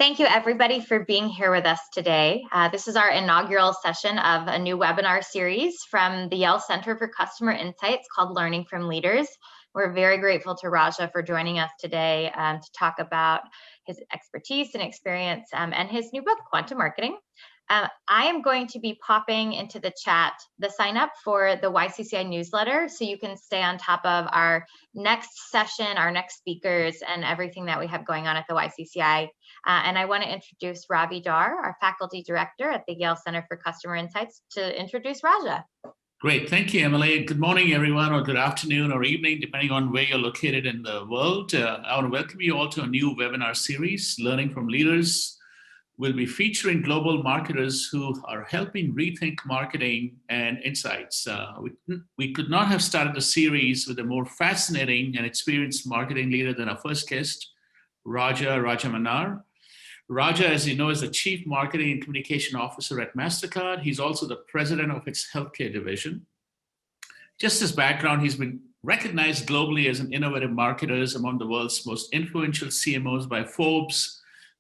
Thank you, everybody, for being here with us today. This is our inaugural session of a new webinar series from the Yale Center for Customer Insights called Learning from Leaders. We're very grateful to Raja for joining us today to talk about his expertise and experience and his new book, Quantum Marketing. I am going to be popping into the chat the sign up for the YCCI newsletter so you can stay on top of our next session, our next speakers, and everything that we have going on at the YCCI. And I want to introduce Ravi Dar, our faculty director at the Yale Center for Customer Insights, to introduce Raja. Great, thank you, Emily. Good morning, everyone, or good afternoon or evening, depending on where you're located in the world. I want to welcome you all to a new webinar series, Learning from Leaders. We'll be featuring global marketers who are helping rethink marketing and insights. We could not have started the series with a more fascinating and experienced marketing leader than our first guest, Raja Rajamannar. Raja, as you know, is the Chief Marketing and Communication Officer at MasterCard. He's also the president of its healthcare division. Just his background, he's been recognized globally as an innovative marketer among the world's most influential CMOs by Forbes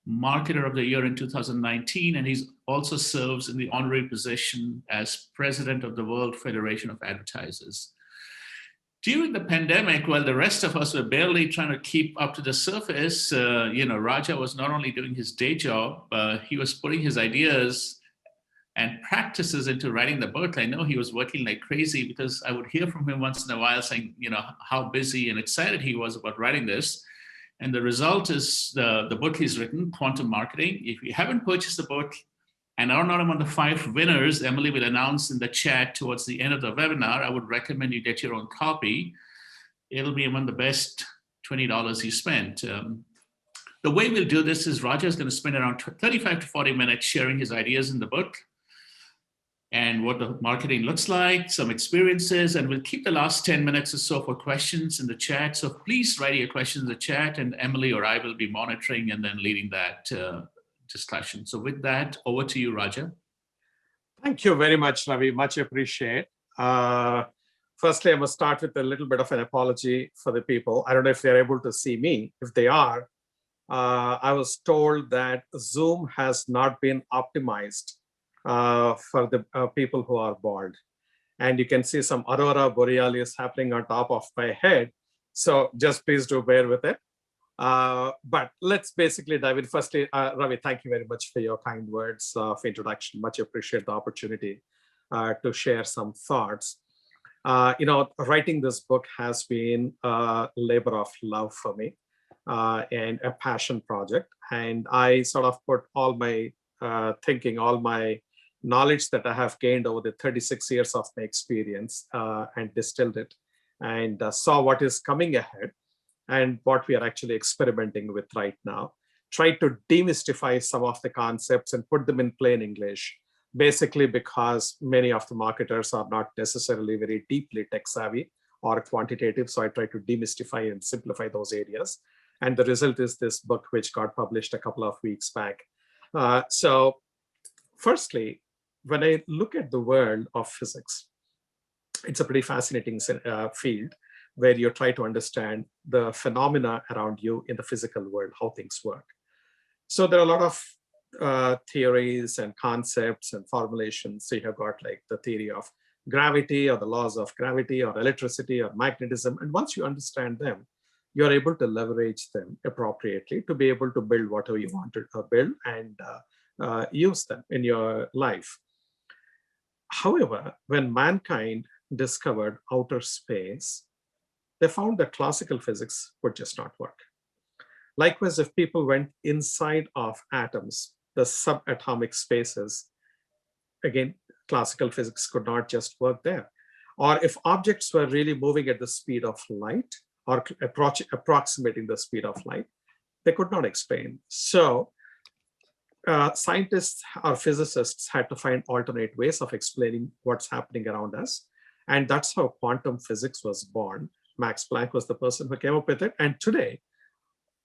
Marketer of the Year in 2019, and he also serves in the honorary position as president of the World Federation of Advertisers. During the pandemic, while the rest of us were barely trying to keep up to the surface, Raja was not only doing his day job, he was putting his ideas and practices into writing the book. I know he was working like crazy because I would hear from him once in a while saying, how busy and excited he was about writing this. And the result is the book he's written, Quantum Marketing. If you haven't purchased the book and are not among the 5 winners Emily will announce in the chat towards the end of the webinar, I would recommend you get your own copy. It'll be among the best $20 you spent. The way we'll do this is Raja is going to spend around 35 to 40 minutes sharing his ideas in the book and what the marketing looks like, some experiences, and we'll keep the last 10 minutes or so for questions in the chat. So please write your questions in the chat, and Emily or I will be monitoring and then leading that discussion. So with that, over to you, Raja. Thank you very much, Ravi. Much appreciate. Firstly, I must start with a little bit of an apology for the people. I don't know if they're able to see me. If they are, I was told that Zoom has not been optimized for the people who are bald. And you can see some aurora borealis happening on top of my head. So just please do bear with it. But let's basically dive in. Firstly, Ravi, thank you very much for your kind words of introduction. Much appreciate the opportunity to share some thoughts. Writing this book has been a labor of love for me and a passion project. And I sort of put all my thinking, all my knowledge that I have gained over the 36 years of my experience and distilled it and saw what is coming ahead and what we are actually experimenting with right now. Try to demystify some of the concepts and put them in plain English, basically because many of the marketers are not necessarily very deeply tech savvy or quantitative. So I try to demystify and simplify those areas. And the result is this book, which got published a couple of weeks back. So firstly, when I look at the world of physics, it's a pretty fascinating field where you try to understand the phenomena around you in the physical world, how things work. So there are a lot of theories and concepts and formulations. So you have got like the theory of gravity or the laws of gravity or electricity or magnetism. And once you understand them, you're able to leverage them appropriately to be able to build whatever you want to build and use them in your life. However, when mankind discovered outer space, they found that classical physics would just not work. Likewise, if people went inside of atoms, the subatomic spaces, again, classical physics could not just work there. Or if objects were really moving at the speed of light or approximating the speed of light, they could not explain. So scientists or physicists had to find alternate ways of explaining what's happening around us. And that's how quantum physics was born. Max Planck was the person who came up with it. And today,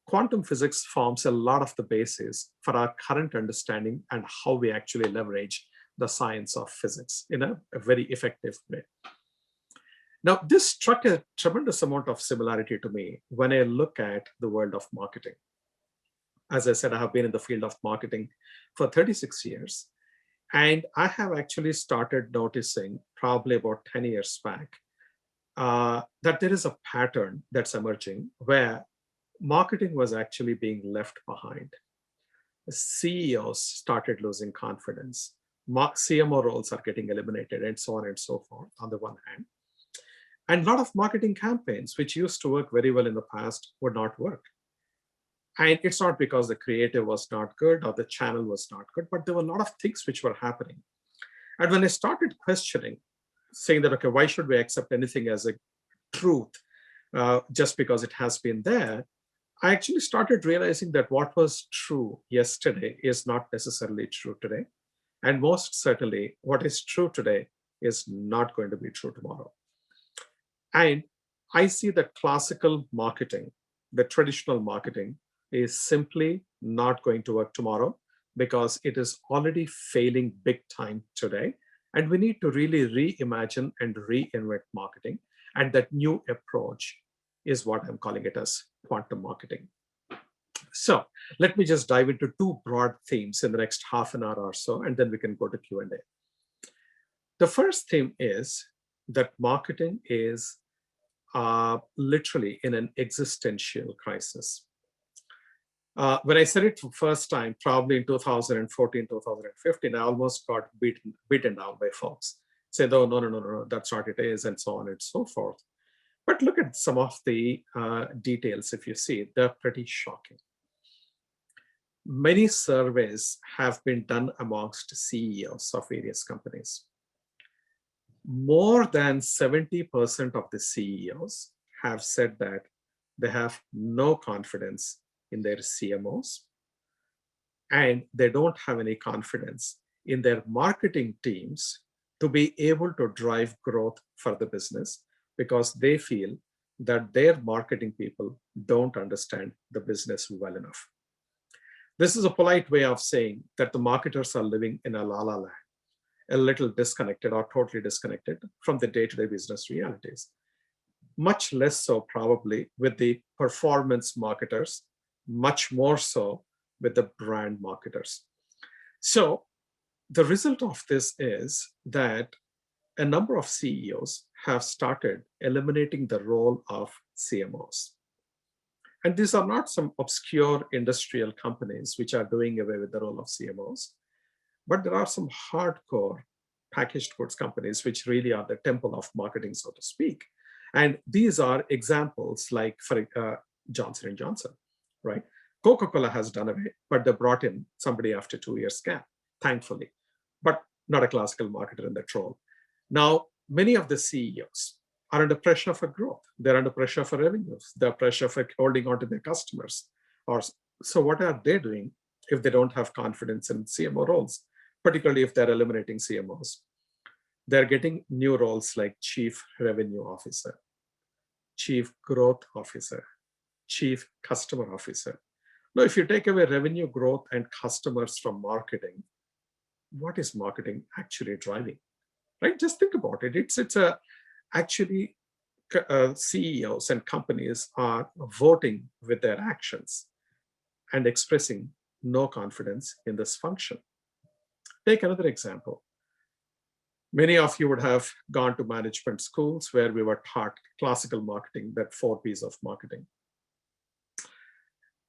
quantum physics forms a lot of the basis for our current understanding and how we actually leverage the science of physics in a very effective way. Now, this struck a tremendous amount of similarity to me when I look at the world of marketing. As I said, I have been in the field of marketing for 36 years. And I have actually started noticing probably about 10 years back that there is a pattern that's emerging where marketing was actually being left behind. CEOs started losing confidence. CMO roles are getting eliminated, and so on and so forth, on the one hand. And a lot of marketing campaigns, which used to work very well in the past, would not work. And it's not because the creative was not good or the channel was not good, but there were a lot of things which were happening. And when I started questioning, saying that, okay, why should we accept anything as a truth just because it has been there, I actually started realizing that what was true yesterday is not necessarily true today. And most certainly, what is true today is not going to be true tomorrow. And I see that classical marketing, the traditional marketing, is simply not going to work tomorrow because it is already failing big time today. And we need to really reimagine and reinvent marketing. And that new approach is what I'm calling it as quantum marketing. So let me just dive into two broad themes in the next half an hour or so, and then we can go to Q&A. The first theme is that marketing is literally in an existential crisis. When I said it for the first time, probably in 2014, 2015, I almost got beaten down by folks. Say, oh, no, that's not it is, and so on and so forth. But look at some of the details. If you see, they're pretty shocking. Many surveys have been done amongst CEOs of various companies. More than 70% of the CEOs have said that they have no confidence in their CMOs, and they don't have any confidence in their marketing teams to be able to drive growth for the business because they feel that their marketing people don't understand the business well enough. This is a polite way of saying that the marketers are living in a la-la land, a little disconnected or totally disconnected from the day-to-day business realities. Much less so probably with the performance marketers, much more so with the brand marketers. So the result of this is that a number of CEOs have started eliminating the role of CMOs. And these are not some obscure industrial companies which are doing away with the role of CMOs, but there are some hardcore packaged goods companies which really are the temple of marketing, so to speak. And these are examples like for Johnson & Johnson, right? Coca-Cola has done away, but they brought in somebody after 2 years gap, thankfully, but not a classical marketer in that role. Now, many of the CEOs are under pressure for growth. They're under pressure for revenues. They're pressure for holding on to their customers. So what are they doing if they don't have confidence in CMO roles, particularly if they're eliminating CMOs? They're getting new roles like Chief Revenue Officer, Chief Growth Officer, Chief Customer Officer. Now, if you take away revenue growth and customers from marketing, what is marketing actually driving? Right? Just think about it. Actually, CEOs and companies are voting with their actions and expressing no confidence in this function. Take another example. Many of you would have gone to management schools where we were taught classical marketing, that 4 Ps of marketing.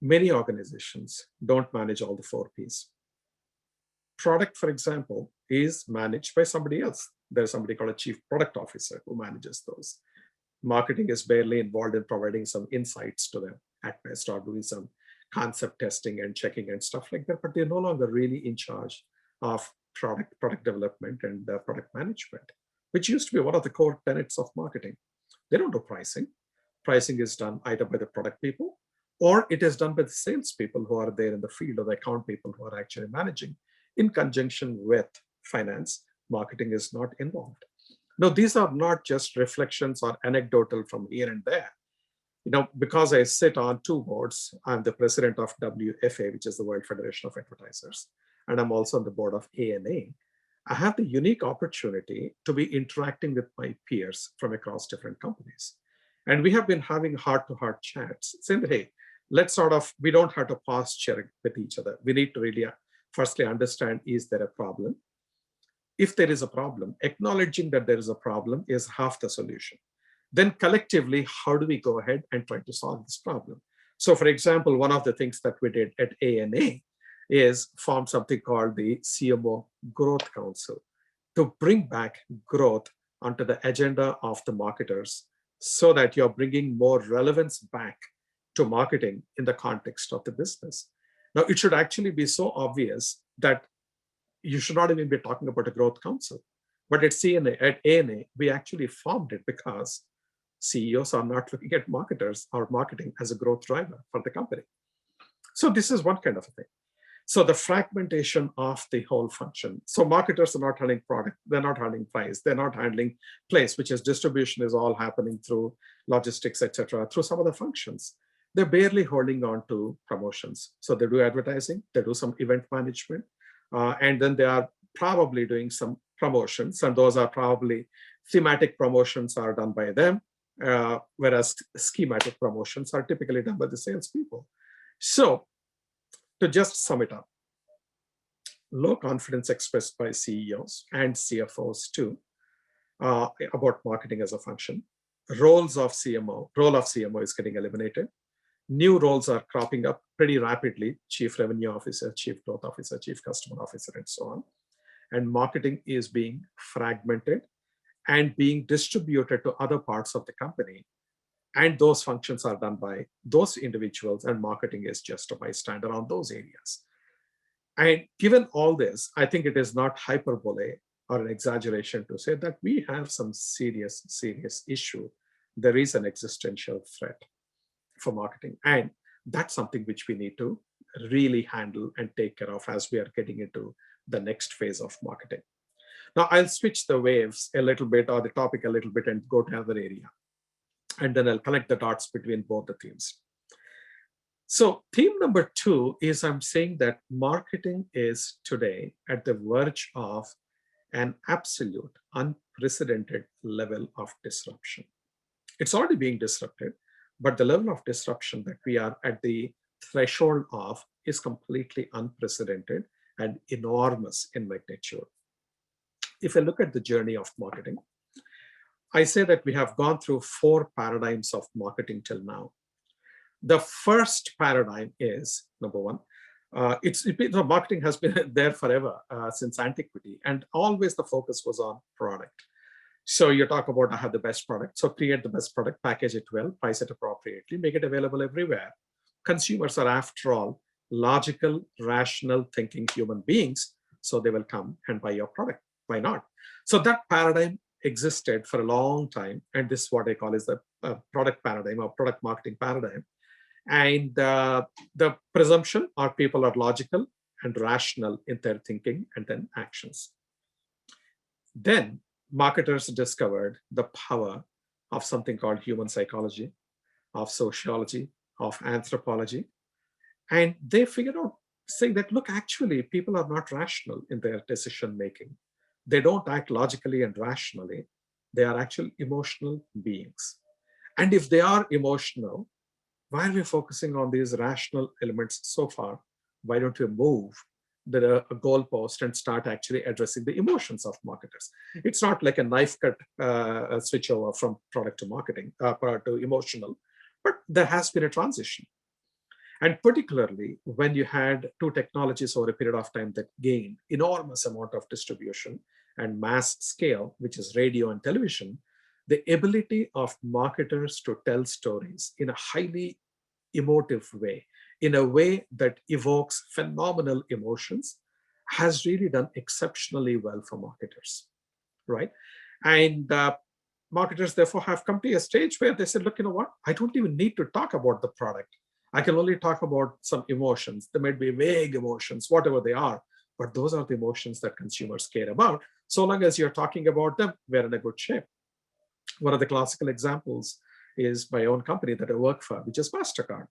Many organizations don't manage all the 4 Ps. Product, for example, is managed by somebody else. There's somebody called a chief product officer who manages those. Marketing is barely involved in providing some insights to them at best, or doing some concept testing and checking and stuff like that, but they're no longer really in charge of product development and product management, which used to be one of the core tenets of marketing. They don't do pricing. Pricing is done either by the product people, or it is done by the sales people who are there in the field, or the account people who are actually managing. In conjunction with finance, marketing is not involved. Now, these are not just reflections or anecdotal from here and there. Because I sit on 2 boards, I'm the president of WFA, which is the World Federation of Advertisers, and I'm also on the board of ANA. I have the unique opportunity to be interacting with my peers from across different companies. And we have been having heart-to-heart chats saying that, hey, we don't have to posture with each other. We need to really firstly understand, is there a problem? If there is a problem, acknowledging that there is a problem is half the solution. Then collectively, how do we go ahead and try to solve this problem? So for example, one of the things that we did at ANA is form something called the CMO Growth Council to bring back growth onto the agenda of the marketers so that you're bringing more relevance back to marketing in the context of the business. Now, it should actually be so obvious that you should not even be talking about a growth council. But at ANA, we actually formed it because CEOs are not looking at marketers or marketing as a growth driver for the company. So this is one kind of a thing. So the fragmentation of the whole function. So marketers are not handling product, they're not handling price, they're not handling place, which is distribution is all happening through logistics, etc., through some of the functions. They're barely holding on to promotions. So they do advertising, they do some event management, and then they are probably doing some promotions, and those are probably thematic promotions are done by them, whereas schematic promotions are typically done by the salespeople. So to just sum it up, low confidence expressed by CEOs and CFOs too about marketing as a function. Role of CMO is getting eliminated. New roles are cropping up pretty rapidly: chief revenue officer, chief growth officer, chief customer officer, and so on. And marketing is being fragmented and being distributed to other parts of the company. And those functions are done by those individuals, and marketing is just a bystander on those areas. And given all this, I think it is not hyperbole or an exaggeration to say that we have some serious issue. There is an existential threat for marketing. And that's something which we need to really handle and take care of as we are getting into the next phase of marketing. Now, I'll switch the waves a little bit, or the topic a little bit, and go to another area. And then I'll connect the dots between both the themes. So theme number 2 is I'm saying that marketing is today at the verge of an absolute unprecedented level of disruption. It's already being disrupted, but the level of disruption that we are at the threshold of is completely unprecedented and enormous in magnitude. If I look at the journey of marketing, I say that we have gone through 4 paradigms of marketing till now. The first paradigm is, number 1, marketing has been there forever, since antiquity, and always the focus was on product. So you talk about, I have the best product, so create the best product, package it well, price it appropriately, make it available everywhere. Consumers are, after all, logical, rational thinking human beings, so they will come and buy your product. Why not? So that paradigm existed for a long time, and this is what I call is the product paradigm or product marketing paradigm. And the presumption are people are logical and rational in their thinking and then actions. Then marketers discovered the power of something called human psychology, of sociology, of anthropology. And they figured out, saying that, look, actually, people are not rational in their decision making. They don't act logically and rationally. They are actually emotional beings. And if they are emotional, why are we focusing on these rational elements so far? Why don't we move the goalpost and start actually addressing the emotions of marketers? It's not like a knife cut switch over from product to marketing, to emotional, but there has been a transition. And particularly when you had 2 technologies over a period of time that gained enormous amount of distribution and mass scale, which is radio and television, the ability of marketers to tell stories in a highly emotive way, in a way that evokes phenomenal emotions, has really done exceptionally well for marketers, right? And marketers therefore have come to a stage where they said, look, you know what? I don't even need to talk about the product. I can only talk about some emotions. They might be vague emotions, whatever they are, but those are the emotions that consumers care about. So long as you're talking about them, we're in a good shape. One of the classical examples is my own company that I work for, which is MasterCard.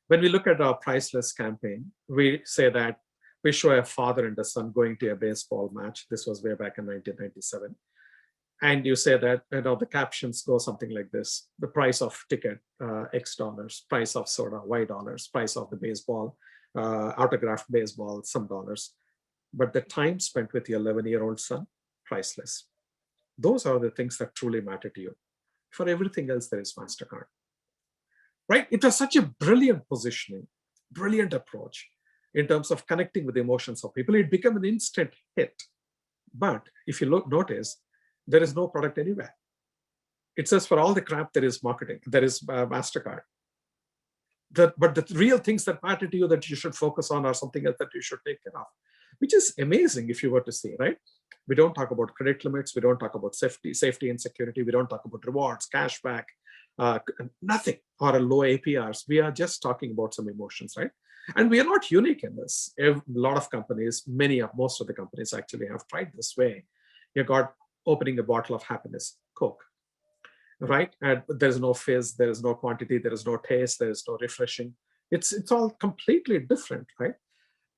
When we look at our priceless campaign, we say that we show a father and a son going to a baseball match. This was way back in 1997. And you say that, the captions go something like this: the price of ticket, X dollars, price of soda, Y dollars, price of the baseball, autographed baseball, some dollars. But the time spent with your 11-year-old son, priceless. Those are the things that truly matter to you. For everything else, there is MasterCard. Right? It was such a brilliant positioning, brilliant approach in terms of connecting with the emotions of people. It became an instant hit. But if you notice, there is no product anywhere. It says for all the crap, there is marketing, there is MasterCard. But the real things that matter to you that you should focus on are something else that you should take care of, which is amazing if you were to see, right? We don't talk about credit limits. We don't talk about safety and security. We don't talk about rewards, cashback, nothing, or low APRs. We are just talking about some emotions, right? And we are not unique in this. A lot of companies, most of the companies actually have tried this way. You got opening a bottle of happiness, Coke, right? And there's no fizz, there is no quantity, there is no taste, there is no refreshing. It's all completely different, right?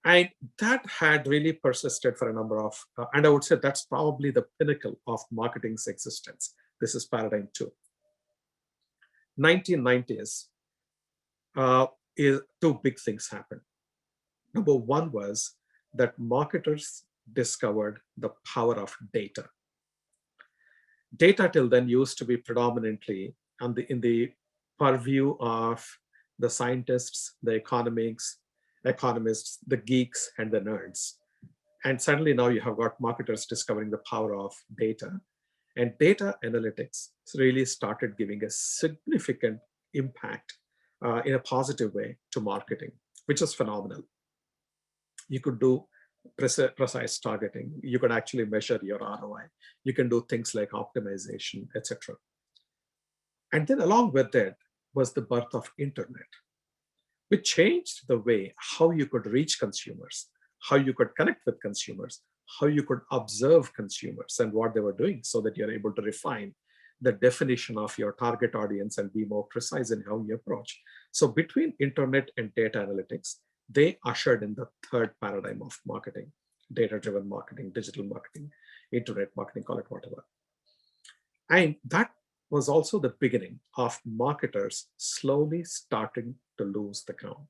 And that had really persisted for a number of, and I would say that's probably the pinnacle of marketing's existence. This is paradigm 2. 1990s, two big things happened. Number one was that marketers discovered the power of data. Data till then used to be predominantly in the purview of the scientists, the economists, the geeks, and the nerds. And suddenly now you have got marketers discovering the power of data. And data analytics really started giving a significant impact in a positive way to marketing, which is phenomenal. You could do precise targeting. You could actually measure your ROI. You can do things like optimization, etc. And then along with that was the birth of internet, which changed the way how you could reach consumers, how you could connect with consumers, how you could observe consumers and what they were doing, so that you're able to refine the definition of your target audience and be more precise in how you approach. So between internet and data analytics, they ushered in the third paradigm of marketing: data-driven marketing, digital marketing, internet marketing, call it whatever. And that was also the beginning of marketers slowly starting to lose the ground.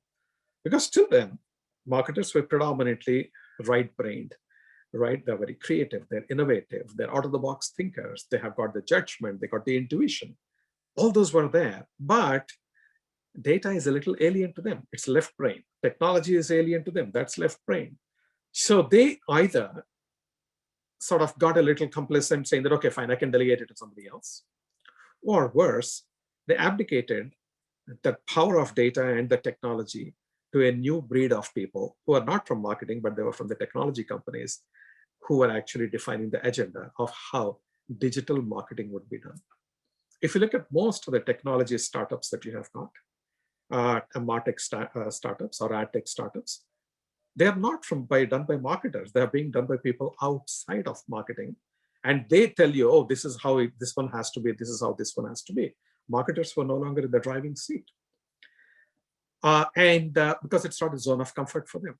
Because till then, marketers were predominantly right-brained, right? They're very creative, they're innovative, they're out-of-the-box thinkers, they have got the judgment, they got the intuition. All those were there, but data is a little alien to them. It's left brain. Technology is alien to them. That's left brain. So they either sort of got a little complacent, saying that, okay, fine, I can delegate it to somebody else. Or worse, they abdicated the power of data and the technology to a new breed of people who are not from marketing, but they were from the technology companies, who were actually defining the agenda of how digital marketing would be done. If you look at most of the technology startups that you have got, MarTech startups or AdTech startups, they are not done by marketers. They are being done by people outside of marketing. And they tell you, oh, this is how this one has to be. This is how this one has to be. Marketers were no longer in the driving seat. Because it's not a zone of comfort for them.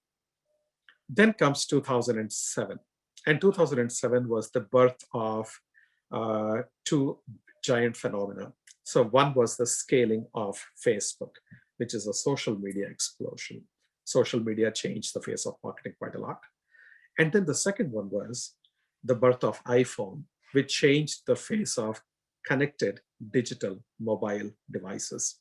Then comes 2007. And 2007 was the birth of two giant phenomena. So one was the scaling of Facebook, which is a social media explosion. Social media changed the face of marketing quite a lot. And then the second one was the birth of iPhone, which changed the face of connected digital mobile devices.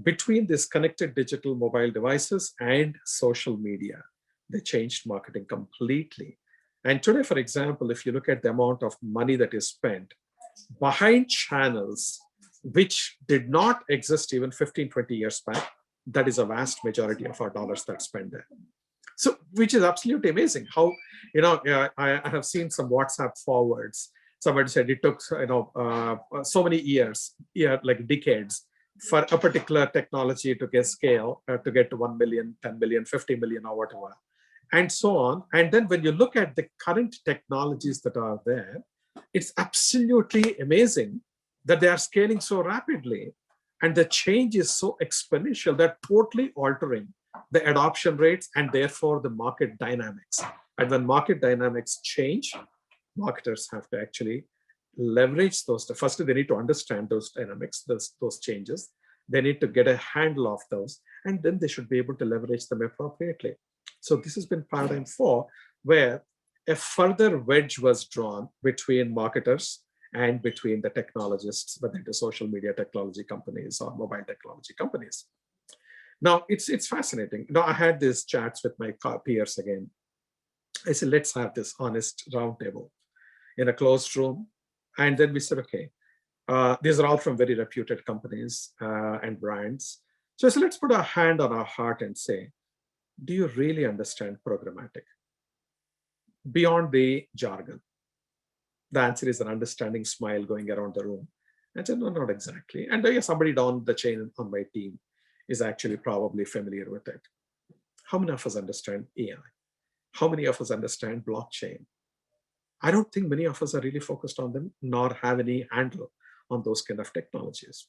Between these connected digital mobile devices and social media, they changed marketing completely. And today, for example, if you look at the amount of money that is spent behind channels which did not exist even 15, 20 years back, that is a vast majority of our dollars that's spent there. So, which is absolutely amazing. How, I have seen some WhatsApp forwards. Somebody said it took, so many years, like decades, for a particular technology to get scale, to get to 1 million, 10 million, 50 million, or whatever, and so on. And then when you look at the current technologies that are there, it's absolutely amazing that they are scaling so rapidly. And the change is so exponential, they're totally altering the adoption rates and therefore the market dynamics. And when market dynamics change, marketers have to actually leverage those. First, they need to understand those dynamics, those changes. They need to get a handle of those, and then they should be able to leverage them appropriately. So this has been paradigm 4, where a further wedge was drawn between marketers and between the technologists, whether it is social media technology companies or mobile technology companies. Now, it's fascinating. Now, I had these chats with my peers again. I said, let's have this honest roundtable in a closed room. And then we said, okay, these are all from very reputed companies and brands. So I said, let's put our hand on our heart and say, do you really understand programmatic? Beyond the jargon. The answer is an understanding smile going around the room. I said, no, not exactly. And somebody down the chain on my team is actually probably familiar with it. How many of us understand AI? How many of us understand blockchain? I don't think many of us are really focused on them, nor have any handle on those kind of technologies.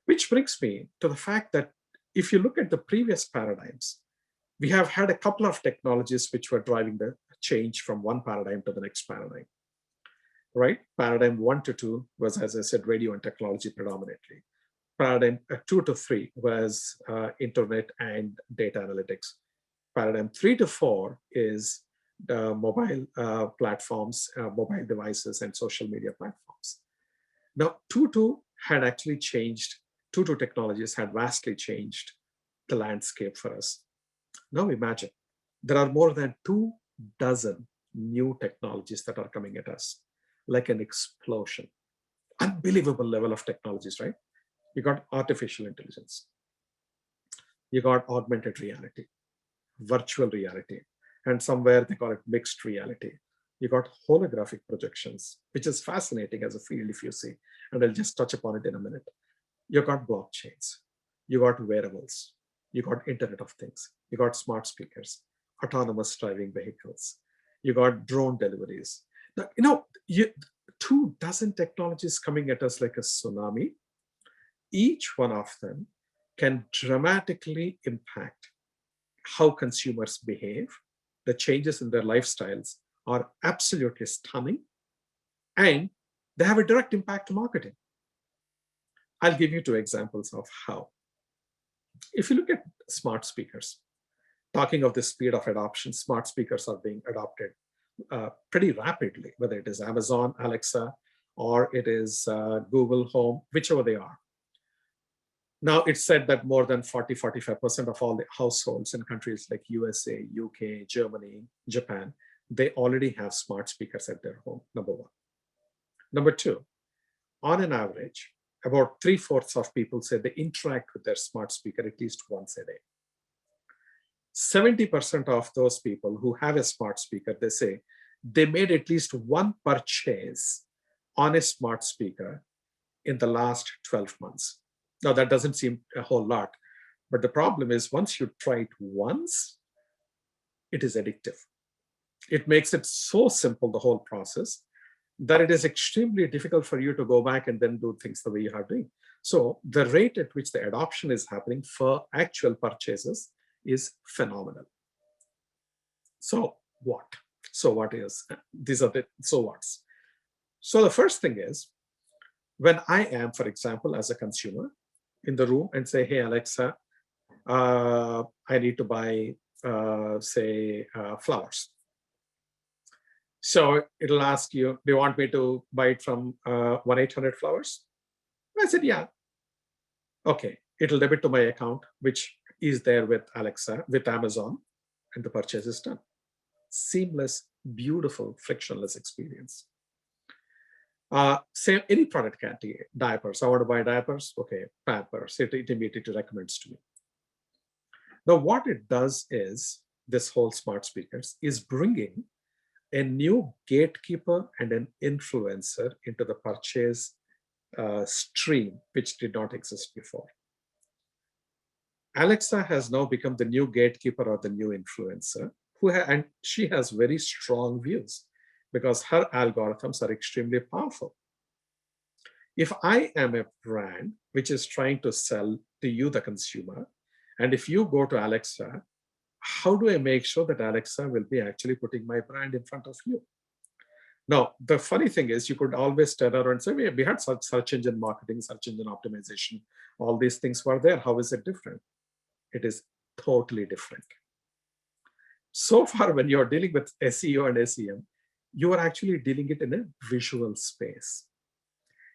Which brings me to the fact that if you look at the previous paradigms, we have had a couple of technologies which were driving the change from one paradigm to the next paradigm. Right? Paradigm 1 to 2 was, as I said, radio and technology predominantly. Paradigm 2 to 3 was internet and data analytics. Paradigm 3 to 4 is mobile platforms, mobile devices, and social media platforms. Now, 2 had actually changed. 2 technologies had vastly changed the landscape for us. Now imagine, there are more than 24 new technologies that are coming at us, like an explosion. Unbelievable level of technologies, right? You got artificial intelligence. You got augmented reality, virtual reality, and somewhere they call it mixed reality. You got holographic projections, which is fascinating as a field if you see, and I'll just touch upon it in a minute. You got blockchains, you got wearables, you got Internet of Things, you got smart speakers, autonomous driving vehicles, you got drone deliveries. Now, 24 technologies coming at us like a tsunami. Each one of them can dramatically impact how consumers behave. The changes in their lifestyles are absolutely stunning, and they have a direct impact to marketing. I'll give you 2 examples of how. If you look at smart speakers, talking of the speed of adoption, smart speakers are being adopted pretty rapidly, whether it is Amazon, Alexa, or it is Google Home, whichever they are. Now, it's said that more than 40-45% of all the households in countries like USA, UK, Germany, Japan, they already have smart speakers at their home, number 1. Number 2, on an average, about 3/4 of people say they interact with their smart speaker at least once a day. 70% of those people who have a smart speaker, they say they made at least one purchase on a smart speaker in the last 12 months. Now, that doesn't seem a whole lot, but the problem is once you try it once, it is addictive. It makes it so simple, the whole process, that it is extremely difficult for you to go back and then do things the way you are doing. So the rate at which the adoption is happening for actual purchases is phenomenal. So what? These are the so whats. So the first thing is, when I am, for example, as a consumer in the room and say, hey, Alexa, I need to buy, flowers. So it'll ask you, do you want me to buy it from 1-800-Flowers? I said, yeah. Okay, it'll debit to my account, which is there with Alexa, with Amazon, and the purchase is done. Seamless, beautiful, frictionless experience. Say any product category, diapers. I want to buy diapers. Okay, Pampers. It immediately recommends to me. Now, what it does is, this whole smart speakers is bringing a new gatekeeper and an influencer into the purchase stream, which did not exist before. Alexa has now become the new gatekeeper or the new influencer, and she has very strong views because her algorithms are extremely powerful. If I am a brand which is trying to sell to you, the consumer, and if you go to Alexa, how do I make sure that Alexa will be actually putting my brand in front of you? Now, the funny thing is you could always turn around and say, we had such search engine marketing, search engine optimization, all these things were there. How is it different? It is totally different. So far, when you're dealing with SEO and SEM, you are actually dealing it in a visual space.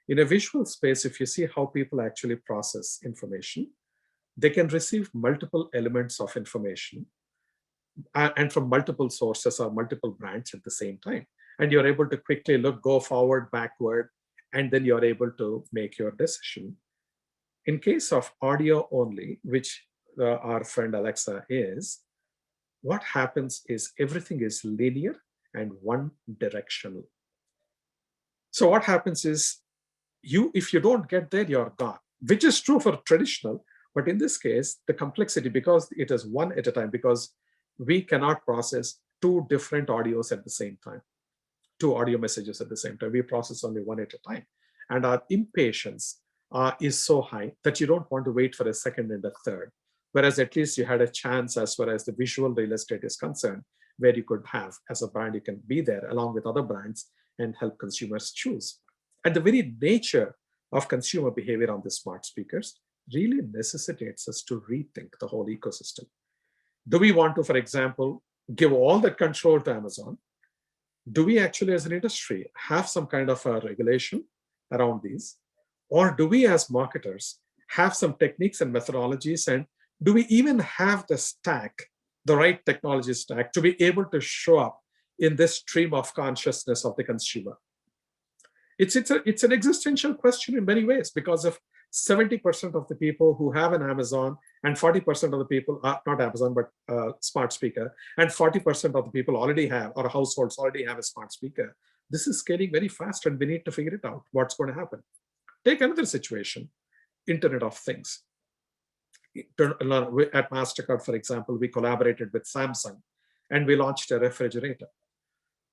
In a visual space, if you see how people actually process information, they can receive multiple elements of information and from multiple sources or multiple brands at the same time. And you're able to quickly look, go forward, backward, and then you're able to make your decision. In case of audio only, which our friend Alexa is, what happens is everything is linear and one directional. So what happens is if you don't get there, you're gone, which is true for traditional. But in this case, the complexity, because it is one at a time, because we cannot process two different audios at the same time, two audio messages at the same time. We process only one at a time. And our impatience is so high that you don't want to wait for a second and a third. Whereas at least you had a chance as far as the visual real estate is concerned, where you could have, as a brand, you can be there along with other brands and help consumers choose. And the very nature of consumer behavior on the smart speakers really necessitates us to rethink the whole ecosystem. Do we want to, for example, give all that control to Amazon? Do we actually, as an industry, have some kind of a regulation around these? Or do we, as marketers, have some techniques and methodologies? And do we even have the stack, the right technology stack, to be able to show up in this stream of consciousness of the consumer? It's an existential question in many ways, because of 70% of the people who have an Amazon and 40% of the people, not Amazon, but smart speaker, and 40% of the people already have, or households already have a smart speaker. This is scaling very fast and we need to figure it out, what's going to happen. Take another situation, Internet of Things. At MasterCard, for example, we collaborated with Samsung and we launched a refrigerator.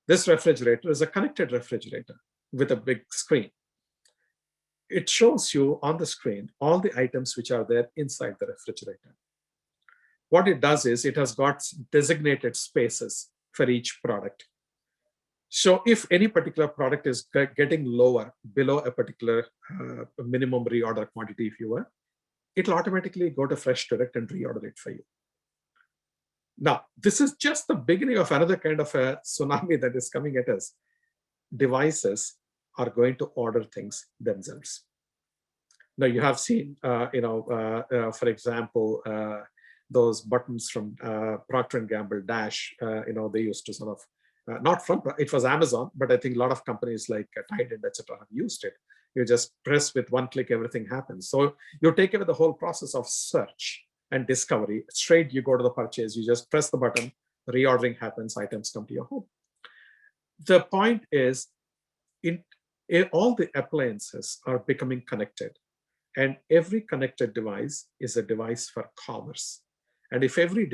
This refrigerator is a connected refrigerator with a big screen. It shows you on the screen all the items which are there inside the refrigerator. What it does is it has got designated spaces for each product. So if any particular product is getting lower, below a particular minimum reorder quantity, if you were, it'll automatically go to Fresh Direct and reorder it for you. Now, this is just the beginning of another kind of a tsunami that is coming at us. Devices are going to order things themselves. Now, you have seen, for example, those buttons from Procter & Gamble Dash, they used to sort of, not from, it was Amazon, but I think a lot of companies like Tide and etc. have used it. You just press with one click, everything happens. So you take away the whole process of search and discovery. Straight, you go to the purchase, you just press the button, reordering happens, items come to your home. The point is, all the appliances are becoming connected, and every connected device is a device for commerce. And if every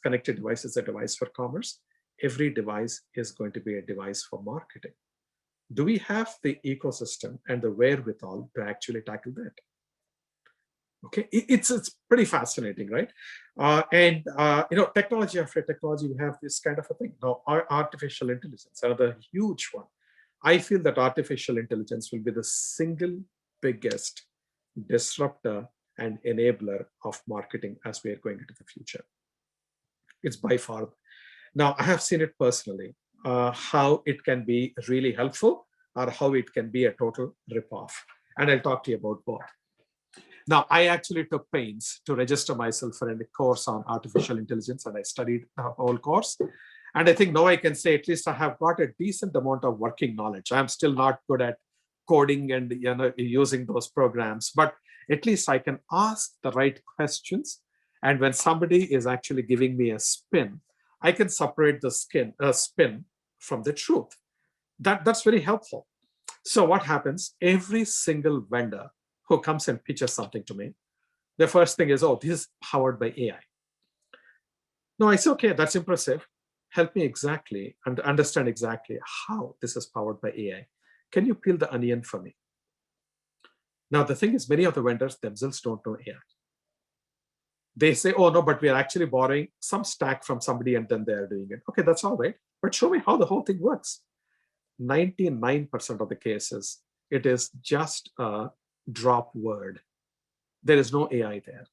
connected device is a device for commerce, every device is going to be a device for marketing. Do we have the ecosystem and the wherewithal to actually tackle that? Okay, it's pretty fascinating, right? Technology after technology, we have this kind of a thing. Now, artificial intelligence, another huge one. I feel that artificial intelligence will be the single biggest disruptor and enabler of marketing as we are going into the future. It's by far. Now, I have seen it personally, how it can be really helpful or how it can be a total ripoff. And I'll talk to you about both. Now, I actually took pains to register myself for a course on artificial intelligence, and I studied the whole course. And I think now I can say at least I have got a decent amount of working knowledge. I'm still not good at coding and using those programs, but at least I can ask the right questions. And when somebody is actually giving me a spin, I can separate the spin from the truth. That's very helpful. So what happens? Every single vendor who comes and pitches something to me, the first thing is, oh, this is powered by AI. No, I say, okay, that's impressive. Help me exactly and understand exactly how this is powered by AI. Can you peel the onion for me? Now, the thing is, many of the vendors themselves don't know AI. They say, oh, no, but we are actually borrowing some stack from somebody and then they're doing it. Okay, that's all right. But show me how the whole thing works. 99% of the cases, it is just a drop word. There is no AI there.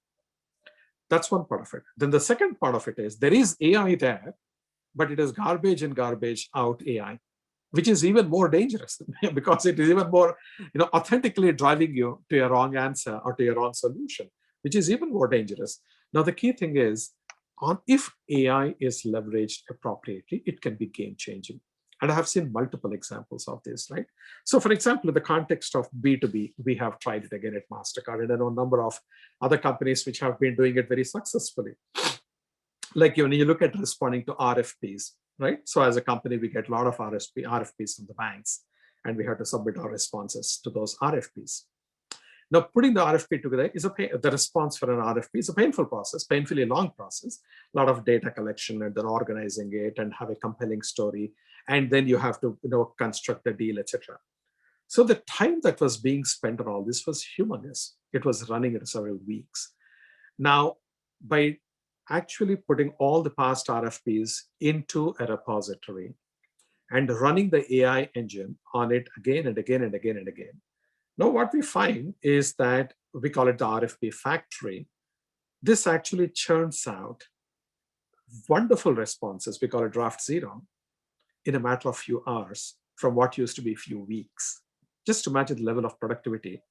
That's one part of it. Then the second part of it is there is AI there, but it is garbage in, garbage out AI, which is even more dangerous because it is even more, authentically driving you to a wrong answer or to a wrong solution, which is even more dangerous. Now, the key thing is, if AI is leveraged appropriately, it can be game changing. And I have seen multiple examples of this, right? So for example, in the context of B2B, we have tried it again at MasterCard, and I know a number of other companies which have been doing it very successfully. Like when you look at responding to RFPs, right? So as a company, we get a lot of RFPs from the banks, and we have to submit our responses to those RFPs. Now, putting the RFP together is the response for an RFP is a painful process, painfully long process, a lot of data collection and then organizing it and have a compelling story. And then you have to, construct the deal, etc. So the time that was being spent on all this was humongous. It was running in several weeks. Now, by actually putting all the past RFPs into a repository and running the AI engine on it again and again and again and again, now, what we find is that we call it the RFP Factory. This actually churns out wonderful responses. We call it draft zero in a matter of few hours from what used to be a few weeks. Just imagine the level of productivity.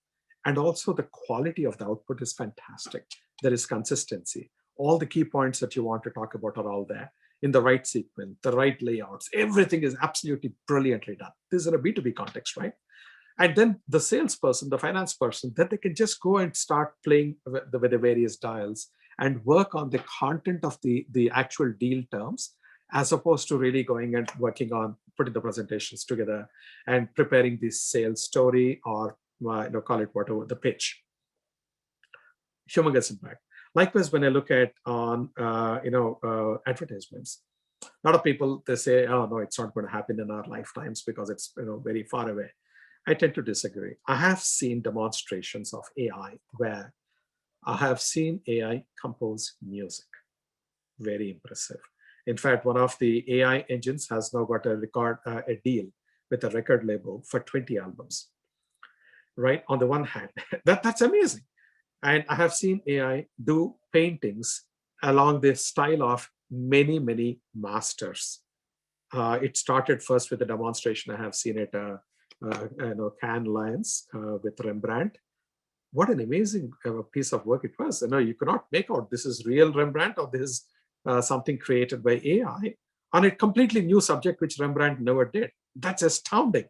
And also the quality of the output is fantastic. There is consistency. All the key points that you want to talk about are all there in the right sequence, the right layouts. Everything is absolutely brilliantly done. This is in a B2B context, right? And then the salesperson, the finance person, then they can just go and start playing with the various dials and work on the content of the actual deal terms, as opposed to really going and working on putting the presentations together and preparing the sales story or call it whatever, the pitch. Humongous impact. Likewise, when I look at on advertisements, a lot of people, they say, oh no, it's not going to happen in our lifetimes because it's very far away. I tend to disagree. I have seen demonstrations of AI where I have seen AI compose music. Very impressive. In fact, one of the AI engines has now got a deal with a record label for 20 albums. Right? On the one hand, that's amazing. And I have seen AI do paintings along the style of many, many masters. It started first with a demonstration. I have seen it Cannes Lions with Rembrandt. What an amazing piece of work it was. You cannot make out this is real Rembrandt or this is something created by AI on a completely new subject which Rembrandt never did. That's astounding.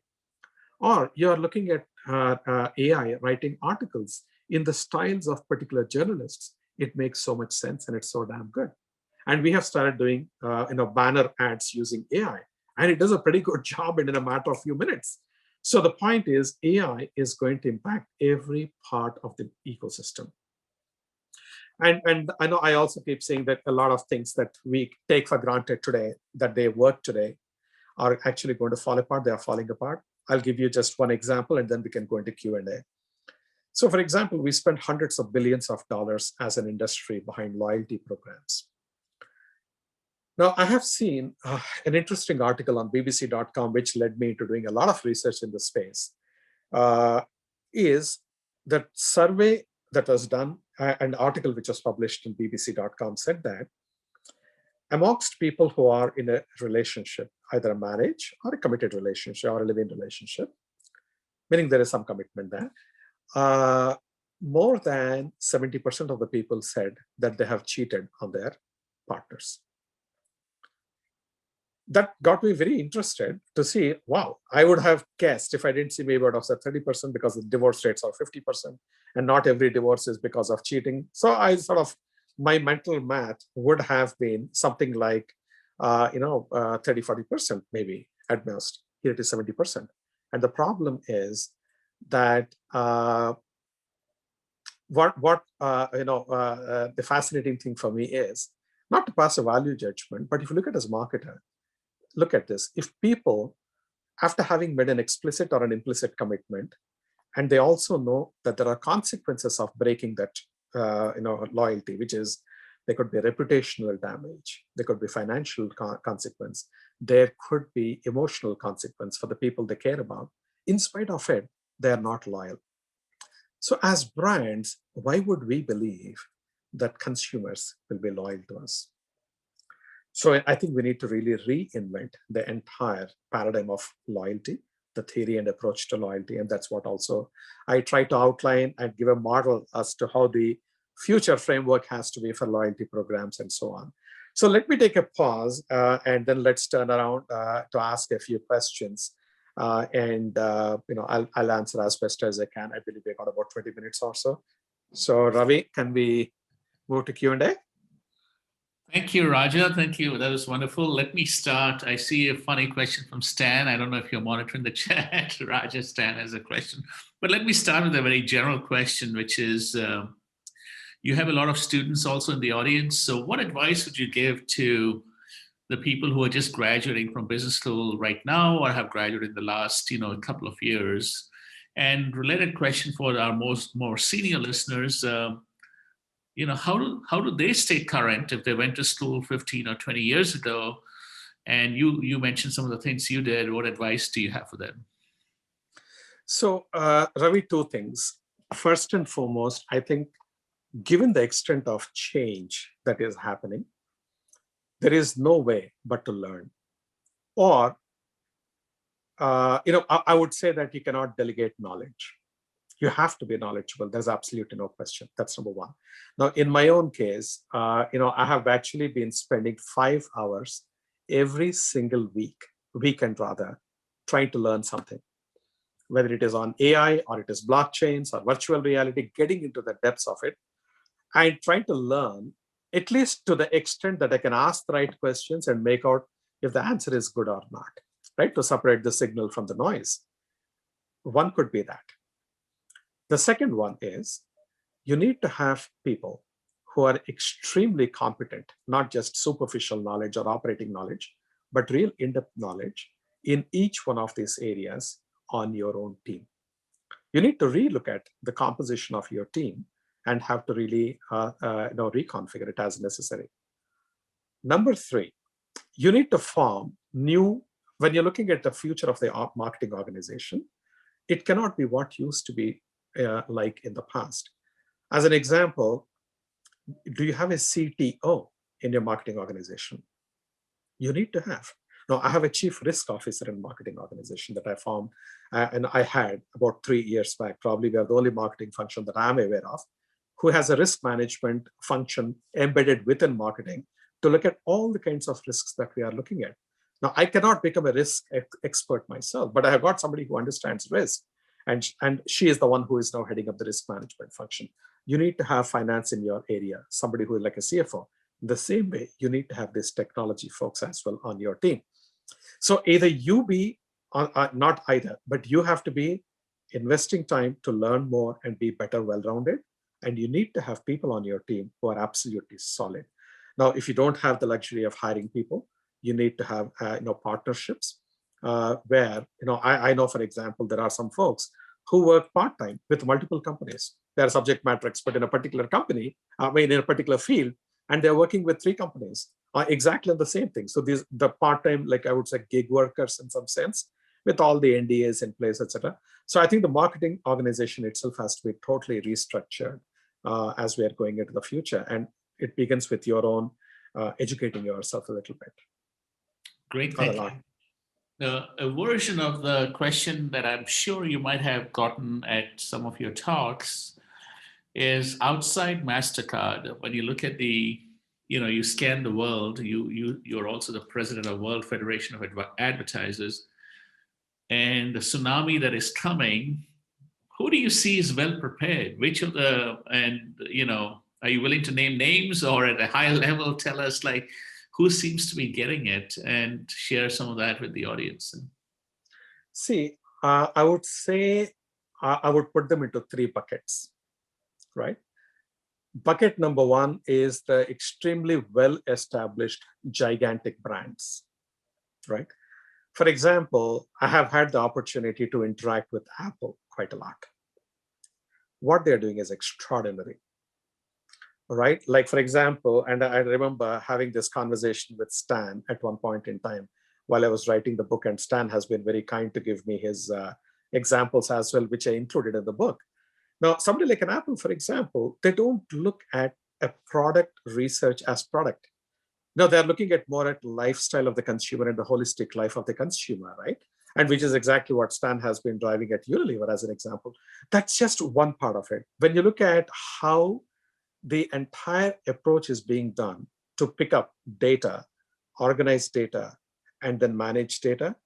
Or you're looking at AI writing articles in the styles of particular journalists. It makes so much sense and it's so damn good. And we have started doing banner ads using AI, and it does a pretty good job in a matter of few minutes. So the point is, AI is going to impact every part of the ecosystem. And I know I also keep saying that a lot of things that we take for granted today, that they work today, are actually going to fall apart. They are falling apart. I'll give you just one example, and then we can go into Q&A. So for example, we spend hundreds of billions of dollars as an industry behind loyalty programs. Now, I have seen an interesting article on bbc.com, which led me to doing a lot of research in the space, is that survey that was done, an article which was published in bbc.com said that amongst people who are in a relationship, either a marriage or a committed relationship or a living relationship, meaning there is some commitment there, more than 70% of the people said that they have cheated on their partners. That got me very interested to see, wow, I would have guessed, if I didn't see, maybe I would have said 30% because the divorce rates are 50%, and not every divorce is because of cheating. So I my mental math would have been something like, 30-40% maybe at most. Here it is 70%. And the problem is that the fascinating thing for me is not to pass a value judgment, but if you look at as a marketer, look at this. If people, after having made an explicit or an implicit commitment, and they also know that there are consequences of breaking that, loyalty, which is There could be reputational damage. There could be financial consequence. There could be emotional consequence for the people they care about. In spite of it, they are not loyal. So as brands, why would we believe that consumers will be loyal to us? So I think we need to really reinvent the entire paradigm of loyalty, the theory and approach to loyalty. And that's what also I try to outline and give a model as to how the future framework has to be for loyalty programs and so on. So let me take a pause and then let's turn around to ask a few questions. I'll answer as best as I can. I believe we got about 20 minutes or so. So Ravi, can we move to Q&A? Thank you, Raja. Thank you. That was wonderful. Let me start. I see a funny question from Stan. I don't know if you're monitoring the chat. Raja, Stan has a question. But let me start with a very general question, which is, you have a lot of students also in the audience. So what advice would you give to the people who are just graduating from business school right now or have graduated in the last couple of years? And related question for our more senior listeners, how do they stay current if they went to school 15 or 20 years ago? And you mentioned some of the things you did. What advice do you have for them? So Ravi, two things. First and foremost, I think given the extent of change that is happening, there is no way but to learn. Or, I would say that you cannot delegate knowledge. You have to be knowledgeable. There's absolutely no question. That's number one. Now, in my own case, I have actually been spending 5 hours every single weekend rather, trying to learn something. Whether it is on AI or it is blockchains or virtual reality, getting into the depths of it. I'm trying to learn, at least to the extent that I can ask the right questions and make out if the answer is good or not, right? To separate the signal from the noise. One could be that. The second one is you need to have people who are extremely competent, not just superficial knowledge or operating knowledge, but real in-depth knowledge in each one of these areas on your own team. You need to relook at the composition of your team and have to really reconfigure it as necessary. Number 3, you need to form new, when you're looking at the future of the marketing organization, it cannot be what used to be like in the past. As an example, do you have a CTO in your marketing organization? You need to have. Now, I have a chief risk officer in marketing organization that I formed, and I had about 3 years back. Probably we are the only marketing function that I'm aware of who has a risk management function embedded within marketing to look at all the kinds of risks that we are looking at. Now, I cannot become a risk expert myself, but I have got somebody who understands risk, and she is the one who is now heading up the risk management function. You need to have finance in your area, somebody who is like a CFO. The same way, you need to have these technology folks as well on your team. So either you be, not either, but you have to be investing time to learn more and be better, well-rounded. And you need to have people on your team who are absolutely solid. Now, if you don't have the luxury of hiring people, you need to have partnerships where, I know, for example, there are some folks who work part-time with multiple companies. They're a subject matter expert in a particular company, in a particular field, and they're working with 3 companies exactly on the same thing. So the part-time, like I would say, gig workers in some sense, with all the NDAs in place, etc. So I think the marketing organization itself has to be totally restructured as we are going into the future. And it begins with your own educating yourself a little bit. Great, thank you. A version of the question that I'm sure you might have gotten at some of your talks is outside MasterCard. When you look at you scan the world, you're also the president of World Federation of Advertisers, and the tsunami that is coming, who do you see is well prepared? Which of are you willing to name names, or at a high level, tell us who seems to be getting it and share some of that with the audience? See, I would say I would put them into 3 buckets, right? Bucket number 1 is the extremely well-established gigantic brands, right? For example, I have had the opportunity to interact with Apple quite a lot. What they're doing is extraordinary. right? Like, for example, and I remember having this conversation with Stan at one point in time while I was writing the book, and Stan has been very kind to give me his examples as well, which I included in the book. Now, somebody like an Apple, for example, they don't look at a product research as product. No, they're looking at more at lifestyle of the consumer and the holistic life of the consumer, right? And which is exactly what Stan has been driving at Unilever as an example. That's just one part of it. When you look at how the entire approach is being done to pick up data, organize data, and then manage data,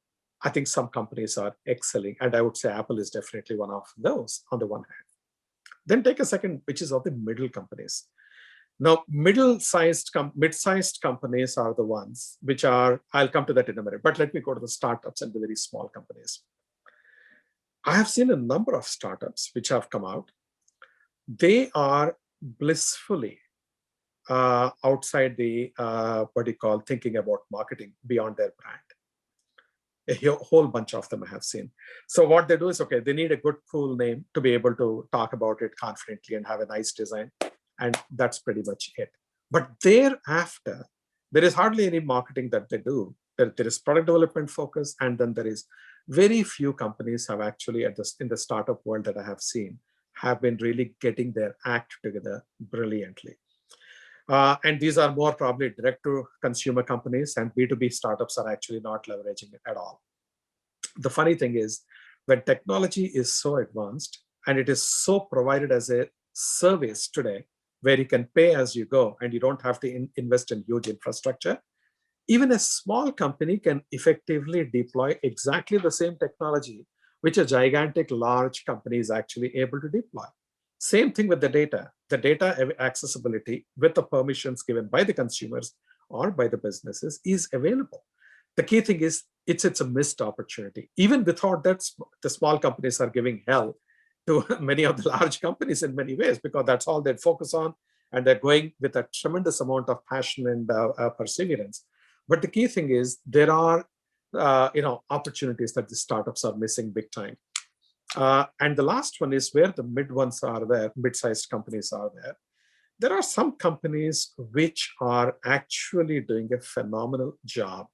I think some companies are excelling. And I would say Apple is definitely one of those on the one hand. Then take a second, which is of the middle companies. Now, mid-sized companies are the ones which are, I'll come to that in a minute, but let me go to the startups and the very small companies. I have seen a number of startups which have come out. They are blissfully outside the, what do you call, thinking about marketing beyond their brand. A whole bunch of them I have seen. So what they do is, okay, they need a good, cool name to be able to talk about it confidently and have a nice design. And that's pretty much it. But thereafter, there is hardly any marketing that they do. There is product development focus, and then there is very few companies have actually, in the startup world that I have seen, have been really getting their act together brilliantly. And these are more probably direct-to-consumer companies, and B2B startups are actually not leveraging it at all. The funny thing is, when technology is so advanced and it is so provided as a service today, where you can pay as you go and you don't have to invest in huge infrastructure, even a small company can effectively deploy exactly the same technology which a gigantic large company is actually able to deploy. Same thing with the data. The data accessibility with the permissions given by the consumers or by the businesses is available. The key thing is it's a missed opportunity. Even without that, the small companies are giving hell to many of the large companies in many ways, because that's all they focus on, and they're going with a tremendous amount of passion and perseverance. But the key thing is there are opportunities that the startups are missing big time. And the last one is where the mid-sized companies are there. There are some companies which are actually doing a phenomenal job.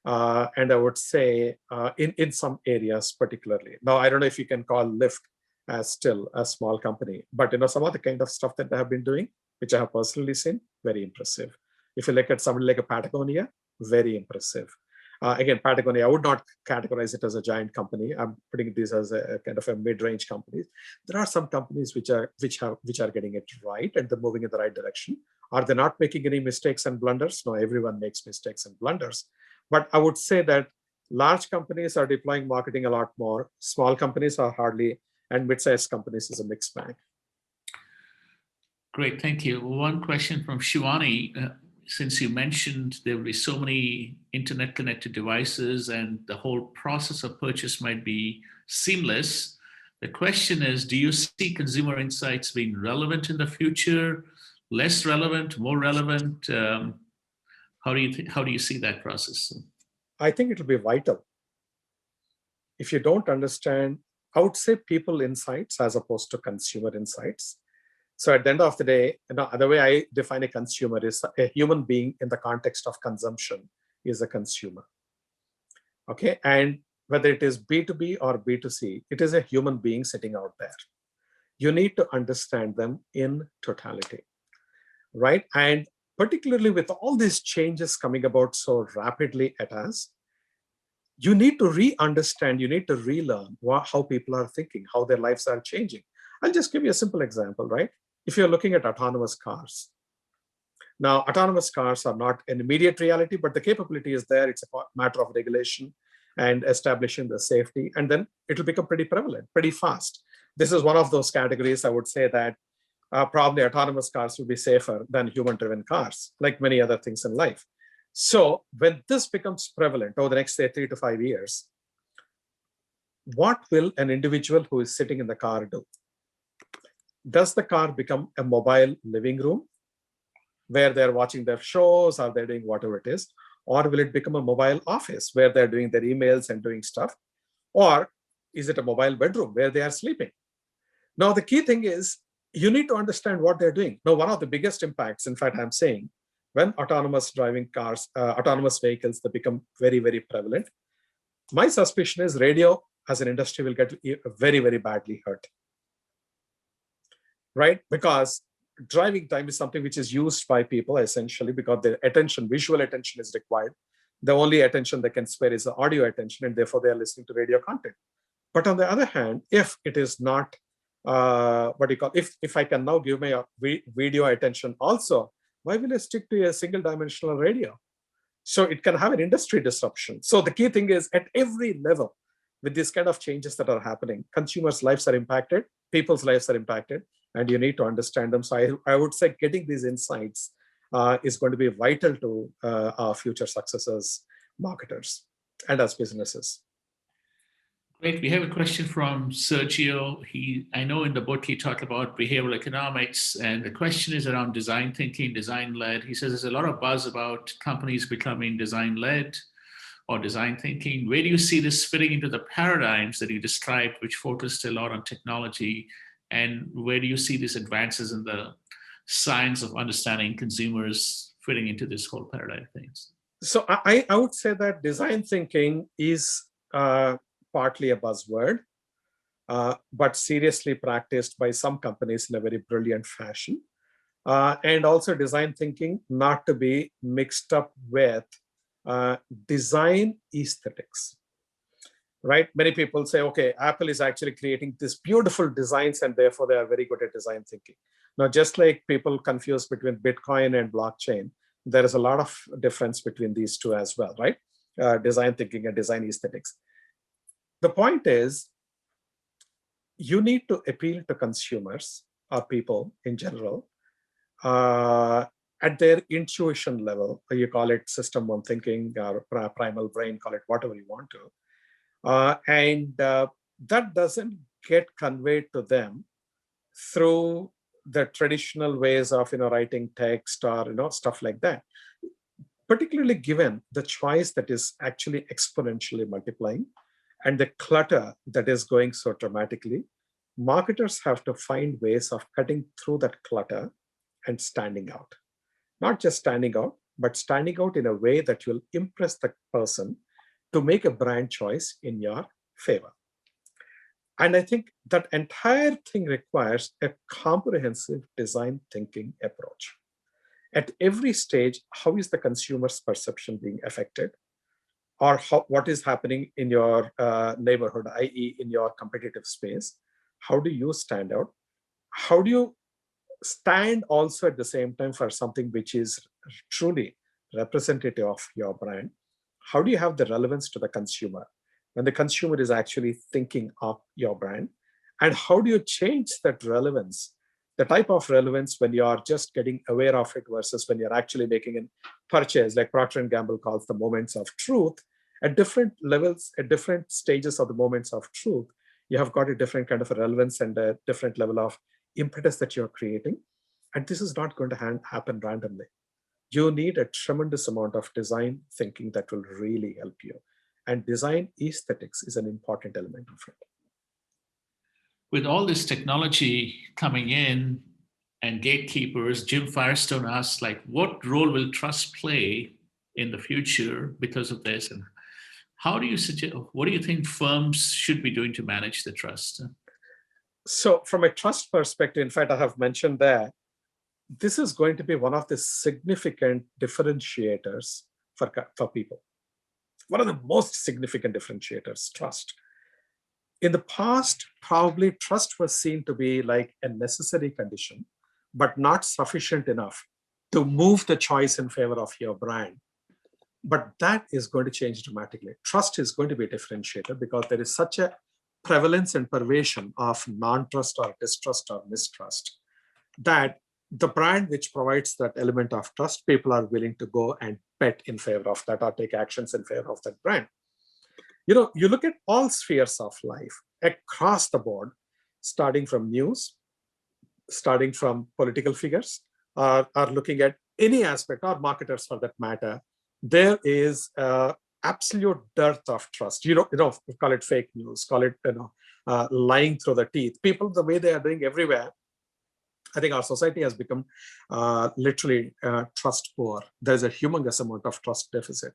And I would say in some areas particularly. Now, I don't know if you can call Lyft as still a small company, but some of the kind of stuff that they have been doing, which I have personally seen, very impressive. If you look at somebody like a Patagonia, very impressive. Again, Patagonia, I would not categorize it as a giant company. I'm putting this as a kind of a mid-range company. There are some companies which are getting it right and they're moving in the right direction. Are they not making any mistakes and blunders? No, everyone makes mistakes and blunders. But I would say that large companies are deploying marketing a lot more. Small companies are hardly, and mid-sized companies is a mixed bag. Great, thank you. One question from Shivani. Since you mentioned there will be so many internet-connected devices and the whole process of purchase might be seamless, the question is, do you see consumer insights being relevant in the future, less relevant, more relevant? How do you see that process? I think it will be vital. If you don't understand, I would say people insights as opposed to consumer insights. So at the end of the day, the way I define a consumer is a human being in the context of consumption is a consumer. Okay, and whether it is B2B or B2C, it is a human being sitting out there. You need to understand them in totality, right? And particularly with all these changes coming about so rapidly at us, you need to re-understand, you need to relearn how people are thinking, how their lives are changing. I'll just give you a simple example, right? If you're looking at autonomous cars. Now, autonomous cars are not an immediate reality, but the capability is there. It's a matter of regulation and establishing the safety, and then it'll become pretty prevalent, pretty fast. This is one of those categories I would say that probably autonomous cars will be safer than human-driven cars, like many other things in life. So when this becomes prevalent over the next, say, 3 to 5 years, what will an individual who is sitting in the car do? Does the car become a mobile living room where they're watching their shows or they're doing whatever it is? Or will it become a mobile office where they're doing their emails and doing stuff? Or is it a mobile bedroom where they are sleeping? Now, the key thing is you need to understand what they're doing. Now, one of the biggest impacts, in fact, I'm saying, when autonomous driving cars, autonomous vehicles, they become very, very prevalent, my suspicion is radio as an industry will get very, very badly hurt, right? Because driving time is something which is used by people essentially because their attention, visual attention is required. The only attention they can spare is the audio attention, and therefore they are listening to radio content. But on the other hand, if it is not, if I can now give my video attention also, why will I stick to a single dimensional radio? So it can have an industry disruption. So the key thing is at every level, with these kind of changes that are happening, consumers' lives are impacted, people's lives are impacted, and you need to understand them. So I would say getting these insights is going to be vital to our future success as marketers and as businesses. Great. We have a question from Sergio. I know in the book he talked about behavioral economics, and the question is around design thinking, design-led. He says there's a lot of buzz about companies becoming design-led or design thinking. Where do you see this fitting into the paradigms that you described, which focused a lot on technology? And where do you see these advances in the science of understanding consumers fitting into this whole paradigm things? So I would say that design thinking is partly a buzzword, but seriously practiced by some companies in a very brilliant fashion. And also design thinking not to be mixed up with design aesthetics, right? Many people say, okay, Apple is actually creating these beautiful designs and therefore they are very good at design thinking. Now, just like people confuse between Bitcoin and blockchain, there is a lot of difference between these two as well, right? Design thinking and design aesthetics. The point is, you need to appeal to consumers or people in general at their intuition level. You call it system one thinking or primal brain, call it whatever you want to. And that doesn't get conveyed to them through the traditional ways of writing text or stuff like that. Particularly given the choice that is actually exponentially multiplying and the clutter that is going so dramatically, marketers have to find ways of cutting through that clutter and standing out. Not just standing out, but standing out in a way that will impress the person to make a brand choice in your favor. And I think that entire thing requires a comprehensive design thinking approach. At every stage, how is the consumer's perception being affected? Or what is happening in your neighborhood, i.e. in your competitive space? How do you stand out? How do you stand also at the same time for something which is truly representative of your brand? How do you have the relevance to the consumer when the consumer is actually thinking of your brand? And how do you change that relevance, the type of relevance when you are just getting aware of it versus when you're actually making a purchase, like Procter & Gamble calls the moments of truth. At different levels, at different stages of the moments of truth, you have got a different kind of a relevance and a different level of impetus that you're creating. And this is not going to happen randomly. You need a tremendous amount of design thinking that will really help you. And design aesthetics is an important element of it. With all this technology coming in and gatekeepers, Jim Firestone asks, what role will trust play in the future because of this? And how do you suggest, what do you think firms should be doing to manage the trust? So from a trust perspective, in fact, I have mentioned that this is going to be one of the significant differentiators for people. One of the most significant differentiators, trust. In the past, probably trust was seen to be like a necessary condition, but not sufficient enough to move the choice in favor of your brand. But that is going to change dramatically. Trust is going to be a differentiator because there is such a prevalence and pervasion of non-trust or distrust or mistrust that the brand which provides that element of trust, people are willing to go and bet in favor of that or take actions in favor of that brand. You look at all spheres of life across the board, starting from news, starting from political figures, or looking at any aspect, or marketers for that matter, there is absolute dearth of trust. Call it fake news, call it lying through the teeth. People, the way they are doing everywhere, I think our society has become literally trust poor. There's a humongous amount of trust deficit.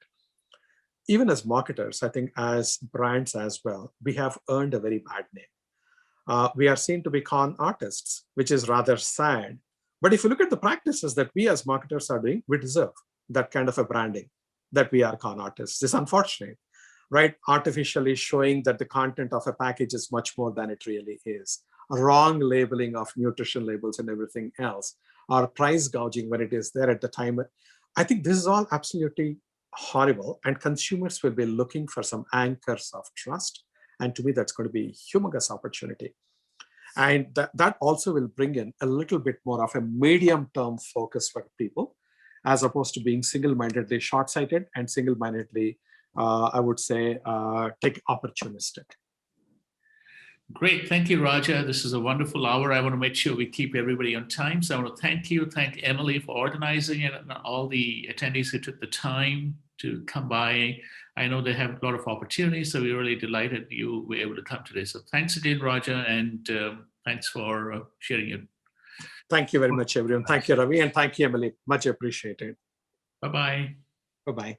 Even as marketers, I think as brands as well, we have earned a very bad name. We are seen to be con artists, which is rather sad. But if you look at the practices that we as marketers are doing, we deserve that kind of a branding, that we are con artists. It's unfortunate, right? Artificially showing that the content of a package is much more than it really is. A wrong labeling of nutrition labels and everything else, or price gouging when it is there at the time. I think this is all absolutely horrible, and consumers will be looking for some anchors of trust. And to me, that's going to be a humongous opportunity. And that also will bring in a little bit more of a medium-term focus for people, as opposed to being single-mindedly short-sighted and single-mindedly, I would say, take opportunistic. Great. Thank you, Raja. This is a wonderful hour. I want to make sure we keep everybody on time. So I want to thank Emily for organizing it, and all the attendees who took the time to come by. I know they have a lot of opportunities, so we're really delighted you were able to come today. So thanks again, Raja, and thanks for sharing it. Thank you very much, everyone. Thank you, Ravi, and thank you, Emily. Much appreciated. Bye-bye. Bye-bye.